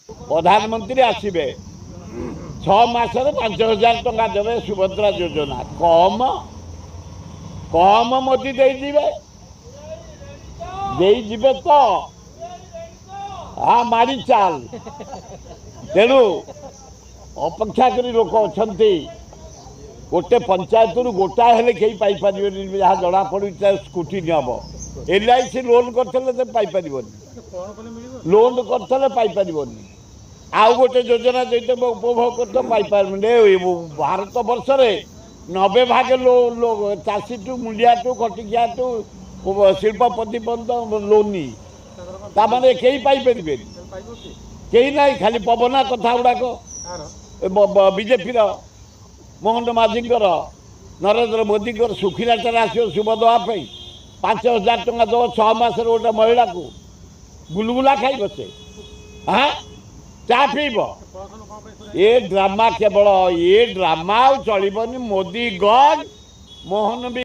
प्रधानमंत्री आसबे 6 मासरे 5,000 टंका देवे सुभद्रा योजना कम कम मोदी देजीबे तो हाँ मारी चाल तेणु अपेक्षा करी लोक अच्छा गोटे पंचायत रु गोटा हेले कहीं पाइपर जहाँ जना पड़ स्कूटी हम LIC लोन करते पाइपर लोन करते आउ गोटे योजना जो उपभोग करते पाइपर भारत वर्ष 90 भाग चाषी टू मुंडिया टू खटिकिया टू शिल्पपति पर्यंत लोनी ताने कहीं पाइपर कहीं ना खाली पवना कथा गुड़ाक बीजेपी मोहन माझी नरेंद्र मोदी सुखीला आसो शुभ देवाई 5,000 टंका दब 6 मासर गोटे महिला को गुलगुला खाई बसे हाँ चा पीब ये ड्रामा केवल ये ड्रामा चलनी मोदी गन मोहन भी